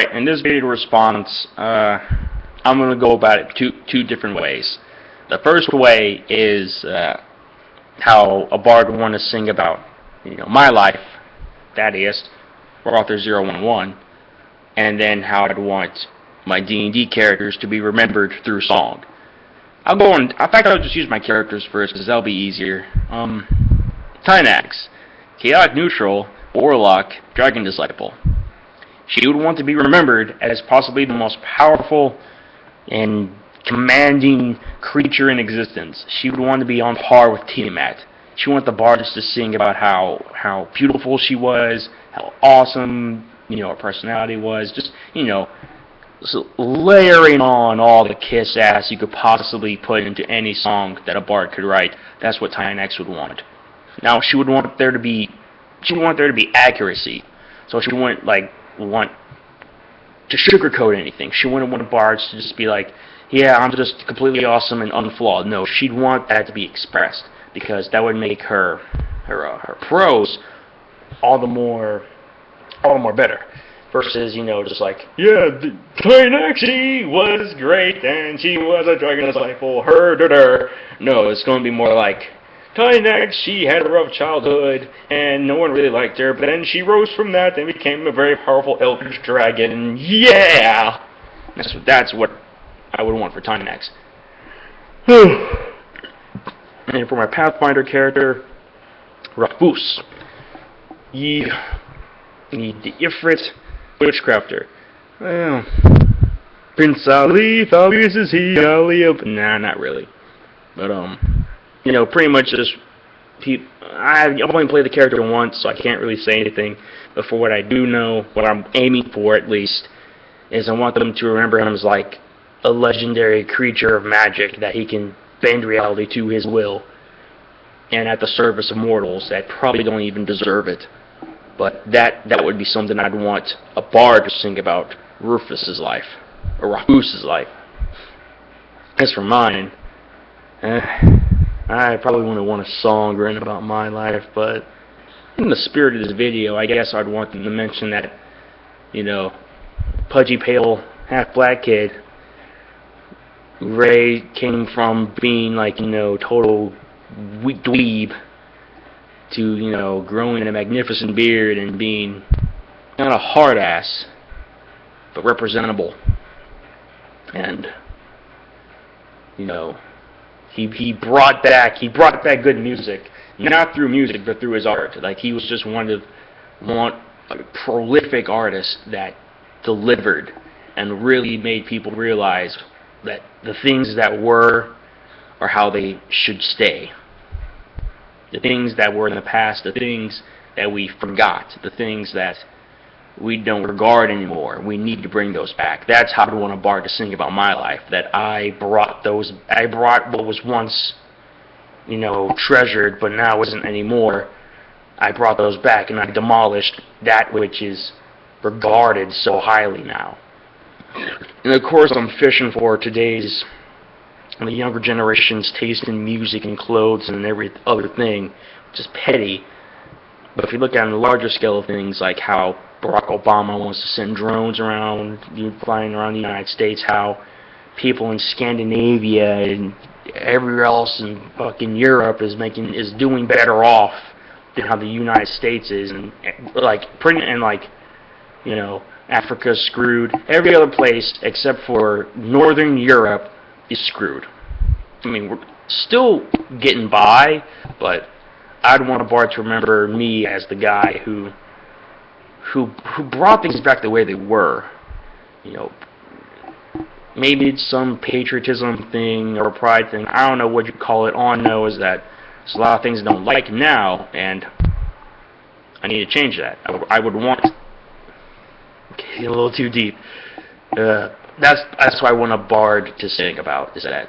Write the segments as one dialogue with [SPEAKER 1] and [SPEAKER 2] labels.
[SPEAKER 1] Alright, in this video response, I'm going to go about it two different ways. The first way is how a bard would want to sing about, my life, that is, for Author 011, and then how I'd want my D&D characters to be remembered through song. I'll go on, in fact, I'll just use my characters first, because that'll be easier. Tynax, Chaotic Neutral, Warlock, Dragon Disciple. She would want to be remembered as possibly the most powerful and commanding creature in existence. She would want to be on par with Tiamat. She would want the bards to sing about how beautiful she was, how awesome, her personality was. Just, so layering on all the kiss ass you could possibly put into any song that a bard could write. That's what Tynax would want. Now, she would want there to be accuracy. So she wouldn't want to sugarcoat anything. She wouldn't want bards to just be like, yeah, I'm just completely awesome and unflawed. No, she'd want that to be expressed, because that would make her prose all the more better. Versus, just like, yeah, Tynaxi was great and she was a dragon disciple, No, it's going to be more like, Tynax, she had a rough childhood, and no one really liked her, but then she rose from that and became a very powerful eldritch dragon. Yeah! That's what I would want for Tynax. And for my Pathfinder character, Rafus. The Ifrit Witchcrafter. Well, Prince Ali, Fabius is he, Ali, nah, not really. But, pretty much just, I've only played the character once, so I can't really say anything. But for what I do know, what I'm aiming for at least, is I want them to remember him as like a legendary creature of magic that he can bend reality to his will, and at the service of mortals that probably don't even deserve it. But that would be something I'd want a bard to sing about Rufus's life, or Rafus's life. As for mine, I probably wouldn't want a song written about my life, but in the spirit of this video, I guess I'd want them to mention that, pudgy, pale, half-black kid, Ray, came from being total dweeb to, growing a magnificent beard and being not a hard ass, but representable. And, he brought back good music, not through music, but through his art. He was just a prolific artist that delivered and really made people realize that the things that were are how they should stay. The things that were in the past, the things that we forgot, the things that we don't regard anymore, we need to bring those back. That's how I want a bard to sing about my life, that I brought what was once, treasured, but now isn't anymore. I brought those back, and I demolished that which is regarded so highly now. And of course, I'm fishing for today's, the younger generation's taste in music and clothes and every other thing, which is petty. But if you look at on the larger scale of things, like how Barack Obama wants to send drones around, flying around the United States, how people in Scandinavia and everywhere else in fucking Europe is doing better off than how the United States is, and Africa's screwed. Every other place except for Northern Europe is screwed. I mean, we're still getting by, but I'd want a bard to remember me as the guy who brought things back the way they were. Maybe it's some patriotism thing or pride thing. I don't know what you call it. All I know is that there's a lot of things I don't like now, and I need to change that. I would want... Okay, a little too deep. That's what I want a bard to sing about, is that.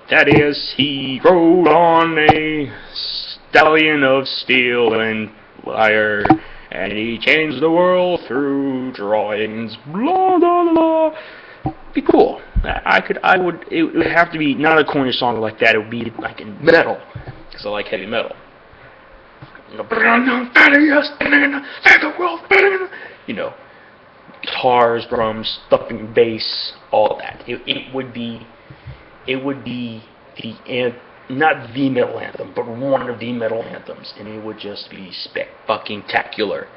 [SPEAKER 1] That is, he rode on a stallion of steel and fire, and he changed the world through drawings, blah, blah, blah. Be cool. It would have to be not a corny song like that, it would be like in metal, because I like heavy metal. The world better. guitars, drums, thumping bass, all that. It would be not the metal anthem, but one of the metal anthems, and it would just be spectacular.